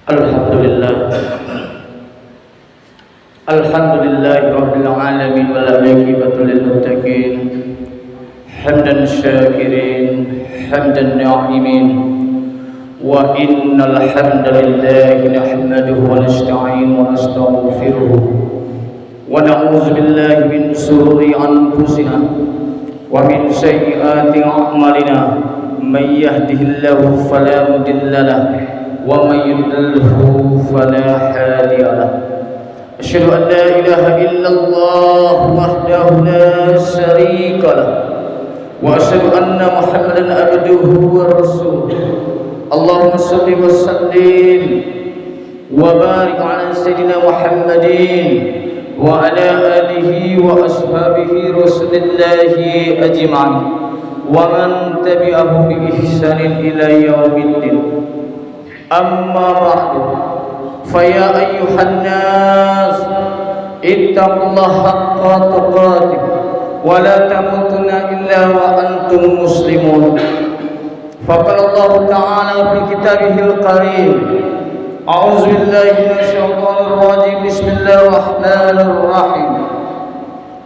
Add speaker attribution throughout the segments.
Speaker 1: Alhamdulillah Alhamdulillahi Rabbil Alamin wal aqibatu lil muttaqin hamdan syakirin hamdan na'imin wa innal hamdalillahi nahmaduhu wa nasta'inuhu wa nastaghfiruh wa na'udzu billahi min shururi anfusina wa min sayyiati a'malina may yahdihillahu fala mudilla lahu wa may yudlilhu fala hadiya lahu. Asyhadu an la ilaha illallah wahdahu la syarika lah wa asyhadu anna Muhammadan abduhu wa rasuluh. Allahumma shalli wa sallim wa barik ala sayyidina Muhammadin wa ala alihi wa ashabihi rasulillahi ajma'in wa man tabi'ahum bi ihsanin ila yaumiddin. Amma ba'du, faya ayyuhan nas ittaqullaha haqqa tuqatih wa la tamutunna illa wa antum muslimun. Faqala Allah ta'ala fi kitabihil karim, a'udzu billahi minasyaitonir rajim, bismillahir rahmanir rahim.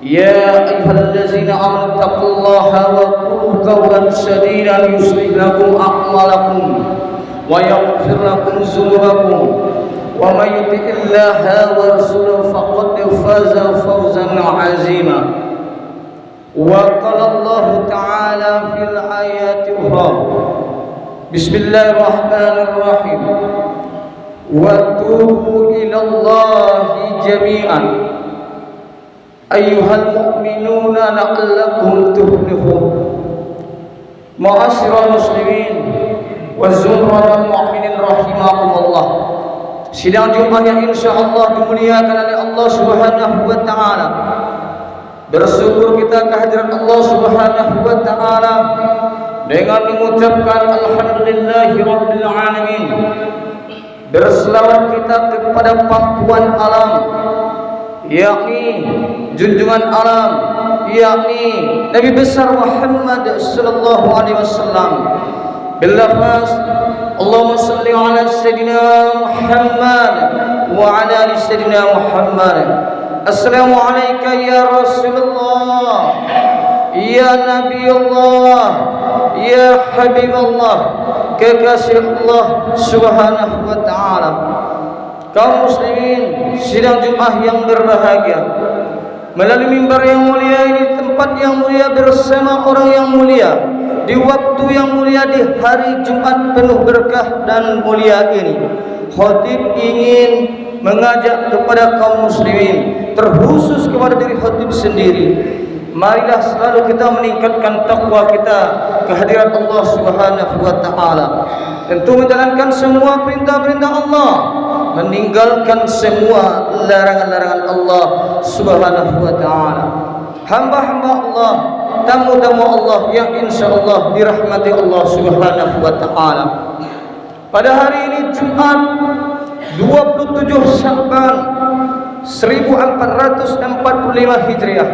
Speaker 1: Ya ayyuhallazina amanu taqullaha wa qulu qawlan sadidan yuslih lakum a'malakum wa yaghfir lakum dzunubakum wa may yuti'illaha wa rasulahu faqad faza fawzan 'azima. Wa qala Allah ta'ala fil ayati ukhra, bismillahirrahmanirrahim, wa tubu ilallahi jami'an ayyuhal mu'minuna la'allakum tuflihun. Ma'asyiral muslimin wa zumratal mu'minin rahimakumullah. Sidang Jumat yang insyaallah dimuliakan oleh Allah Subhanahu wa taala. Bersyukur kita kehadiran Allah Subhanahu wa taala dengan mengucapkan alhamdulillahi rabbil alamin. Berselawat kita kepada pangkuan alam, yakni junjungan alam, yakni Nabi besar Muhammad sallallahu alaihi wasallam. Bilafaz Allahumma salli ala sayyidina Muhammad wa ala ali sayyidina Muhammad. Assalamu alayka ya Rasulullah, ya Nabi Allah, ya Habib Allah, kekasih Allah Subhanahu wa ta'ala. Kaum muslimin sidang Jumat yang berbahagia, melalui mimbar yang mulia ini, tempat yang mulia bersama orang yang mulia, di waktu yang mulia, di hari Jumat penuh berkah dan mulia ini, khatib ingin mengajak kepada kaum muslimin, terkhusus kepada diri khatib sendiri. Marilah selalu kita meningkatkan takwa kita kehadirat Allah Subhanahu wa taala. Tentu menjalankan semua perintah-perintah Allah, meninggalkan semua larangan-larangan Allah Subhanahu wa taala. Hamba-hamba Allah, tamu-tamu Allah yang insyaallah dirahmati Allah Subhanahu wa taala. Pada hari ini Jumat 27 Sya'ban 1445 Hijriah.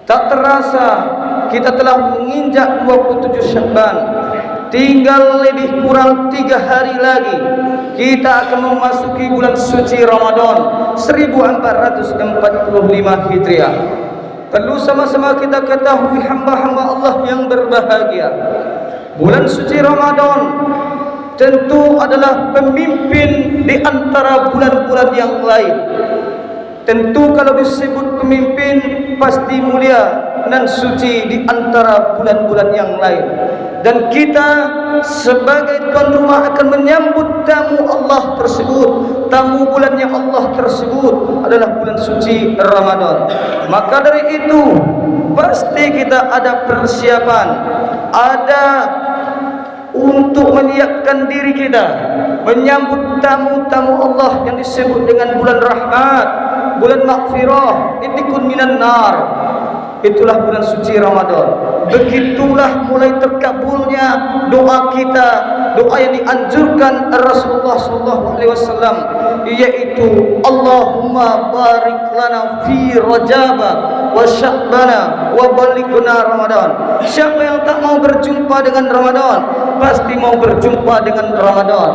Speaker 1: Tak terasa kita telah menginjak 27 Sya'ban. Tinggal lebih kurang 3 hari lagi kita akan memasuki bulan suci Ramadan 1445 Hijriah. Perlu sama-sama kita ketahui hamba-hamba Allah yang berbahagia, bulan suci Ramadan tentu adalah pemimpin di antara bulan-bulan yang lain. Tentu kalau disebut pemimpin pasti mulia dan suci di antara bulan-bulan yang lain. Dan kita sebagai tuan rumah akan menyambut tamu Allah tersebut. Tamu bulan yang Allah tersebut adalah bulan suci Ramadan. Maka dari itu pasti kita ada persiapan, ada untuk menyiapkan diri kita menyambut tamu-tamu Allah yang disebut dengan bulan rahmat, bulan maghfirah, itikun minan nar. Itulah bulan suci Ramadan. Begitulah mulai terkabulnya doa kita, doa yang dianjurkan Rasulullah SAW, yaitu Allahumma barik lana fi Rajab wa Sya'bana wa balighna Ramadan. Siapa yang tak mau berjumpa dengan Ramadan pasti mau berjumpa dengan Ramadan.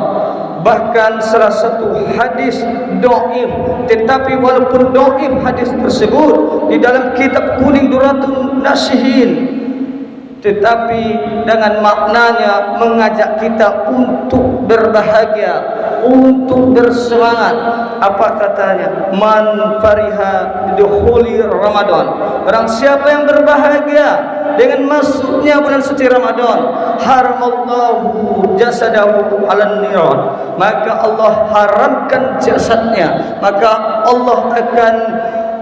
Speaker 1: bahkan salah satu hadis dhaif, tetapi walaupun dhaif hadis tersebut di dalam kitab kuning Duratun Nasihin, tetapi dengan maknanya mengajak kita untuk berbahagia, untuk bersemangat. Apa katanya? Man fariha bidukhuli Ramadan, barang siapa yang berbahagia dengan masuknya bulan suci Ramadan, haramallahu jasadahu 'alan niran, maka Allah haramkan jasadnya, maka Allah akan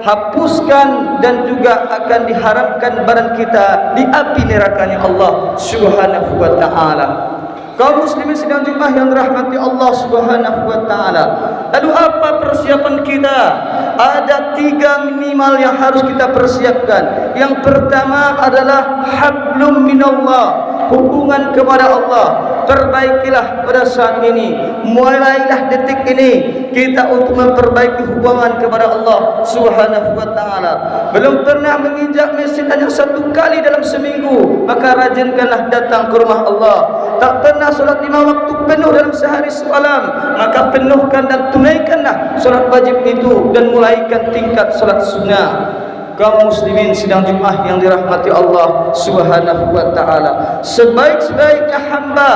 Speaker 1: hapuskan dan juga akan diharamkan badan kita di api nerakanya Allah Subhanahu wa taala. Kaum muslimin sidang Jumat yang dirahmati Allah Subhanahu wa taala. Lalu apa persiapan kita? Ada 3 minimal yang harus kita persiapkan. Yang pertama adalah hablum minallah, hubungan kepada Allah. Perbaikilah pada saat ini, mulailah detik ini kita untuk memperbaiki hubungan kepada Allah Subhanahu wa taala. Belum pernah menginjak masjid hanya 1 kali dalam seminggu, maka rajinkanlah datang ke rumah Allah. Tak pernah solat 5 waktu penuh dalam sehari semalam, maka penuhkan dan tunaikanlah solat wajib itu dan mulaikan tingkat solat sunnah. Kaum muslimin sidang Jumat yang dirahmati Allah Subhanahu wa taala, sebaik-baiknya hamba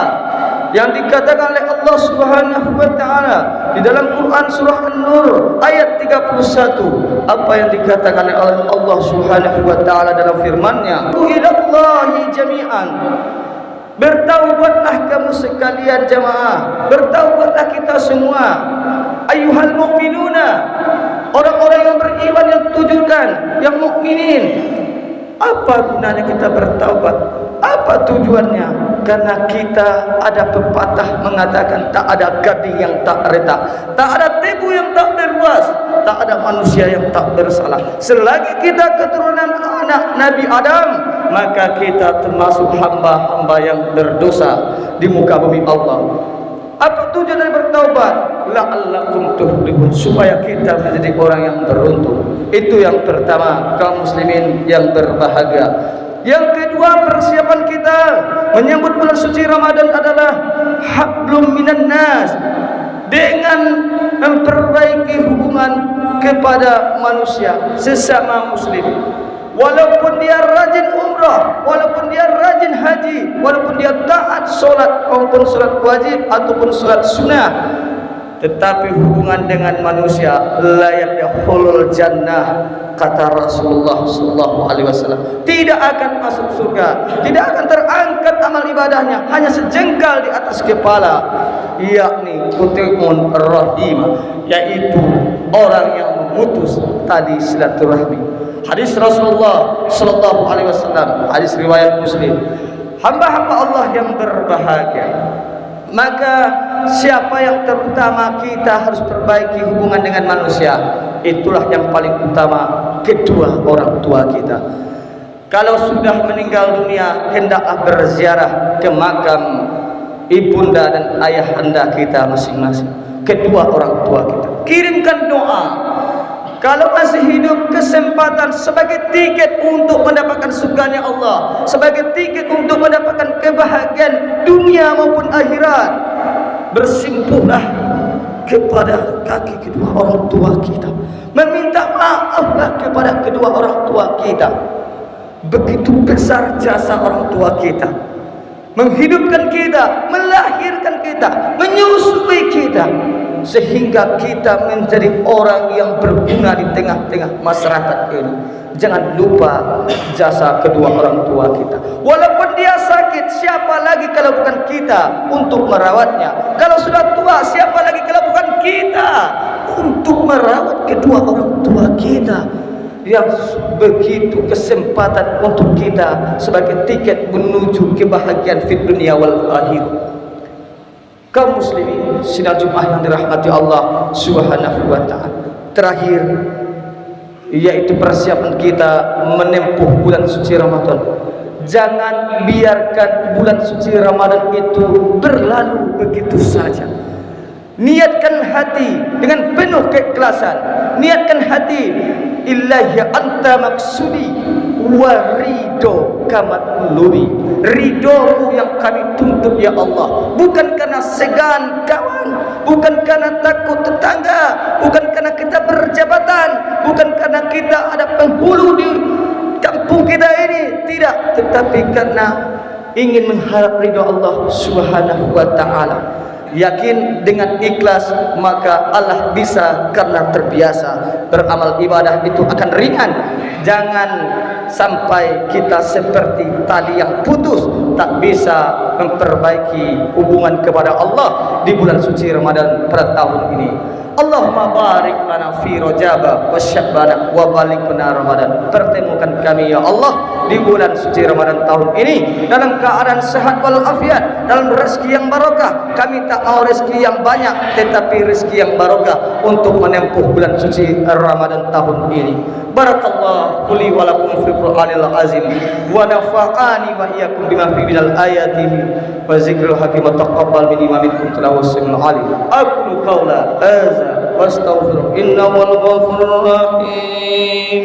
Speaker 1: yang dikatakan oleh Allah Subhanahu wa taala di dalam Quran surah An-Nur ayat 31, apa yang dikatakan oleh Allah Subhanahu wa taala dalam firman-Nya, "Ilallahi jami'an." Bertaubatlah kamu sekalian jamaah, bertaubatlah kita semua, ayyuhal mu'minuna, orang-orang yang beriman, yang tujukan, yang mukminin. Apa gunanya kita bertaubat? Apa tujuannya? Karena kita ada pepatah mengatakan tak ada gading yang tak retak, tak ada tebu yang tak berwas, tak ada manusia yang tak bersalah. Selagi kita keturunan anak Nabi Adam, maka kita termasuk hamba-hamba yang berdosa di muka bumi Allah. Apa tujuan dari bertaubat? La'allakum tuflihun, supaya kita menjadi orang yang beruntung. Itu yang pertama, kaum muslimin yang berbahagia. Yang kedua, persiapan kita menyambut bulan suci Ramadan adalah hablum minan nas, dengan memperbaiki hubungan kepada manusia sesama muslim. Walaupun dia rajin umrah, walaupun dia rajin haji, walaupun dia taat solat maupun solat wajib ataupun solat sunnah, tetapi hubungan dengan manusia layak yahulul jannah, kata Rasulullah sallallahu alaihi wasallam, tidak akan masuk surga, tidak akan terangkat amal ibadahnya, hanya sejengkal di atas kepala, yakni quti'un rahim, yaitu orang yang memutus tali silaturahmi. Hadis Rasulullah sallallahu alaihi wasallam, hadis riwayat Muslim. Hamba-hamba Allah yang berbahagia, maka siapa yang terutama kita harus perbaiki hubungan dengan manusia, itulah yang paling utama, kedua orang tua kita. Kalau sudah meninggal dunia, hendaklah berziarah ke makam ibunda dan ayahanda kita masing-masing, kedua orang tua kita. Kirimkan doa. Kalau masih hidup, kesempatan sebagai tiket untuk mendapatkan surganya Allah, sebagai tiket untuk mendapatkan kebahagiaan dunia maupun akhirat. Bersimpuhlah kepada kaki kedua orang tua kita, meminta maaflah kepada kedua orang tua kita. Begitu besar jasa orang tua kita, menghidupkan kita, melahirkan kita, menyusui kita, sehingga kita menjadi orang yang berguna di tengah-tengah masyarakat ini. Jangan lupa jasa kedua orang tua kita. Walaupun dia sakit, siapa lagi kalau bukan kita untuk merawatnya? Kalau sudah tua, siapa lagi kalau bukan kita untuk merawat kedua orang tua kita? Yang begitu kesempatan untuk kita sebagai tiket menuju kebahagiaan fid dunia wal akhirah. Kaum muslimin sidang Jumat yang dirahmati Allah Subhanahu wa taala. Terakhir, yaitu persiapan kita menempuh bulan suci Ramadan. Jangan biarkan bulan suci Ramadan itu berlalu begitu saja. Niatkan hati dengan penuh keikhlasan. Niatkan hati, illahi anta maksudi wa ridho kamatlubi, ridhomu yang kami tuntut ya Allah, bukan karena segan kawan, bukan karena takut tetangga, bukan karena kita berjabatan, bukan karena kita ada penghulu di kampung kita ini, tidak, tetapi karena ingin mengharap ridha Allah Subhanahu wa taala. Yakin dengan ikhlas, maka Allah bisa karena terbiasa. Beramal ibadah itu akan ringan. Jangan sampai kita seperti tali yang putus, tak bisa memperbaiki hubungan kepada Allah di bulan suci Ramadan pada tahun ini. Allahumma barik lana fi Rajab wa Sya'ban wa balighna Ramadan. Pertemukan kami ya Allah di bulan suci Ramadan tahun ini dalam keadaan sehat walafiat, dalam rezeki yang barokah. Kami tak mau rezeki yang banyak, tetapi rezeki yang barokah untuk menempuh bulan suci Ramadan tahun ini. Barakallahu li wa lakum fil Qur'anil azim wa nafa'ani wa iyyakum bima fi minal ayati wa zikril hakim. Taqabbal minni wa minkum tilawahul alim. Aqulu qawla hadza wa astaghfiru innahu al ghafurur rahim.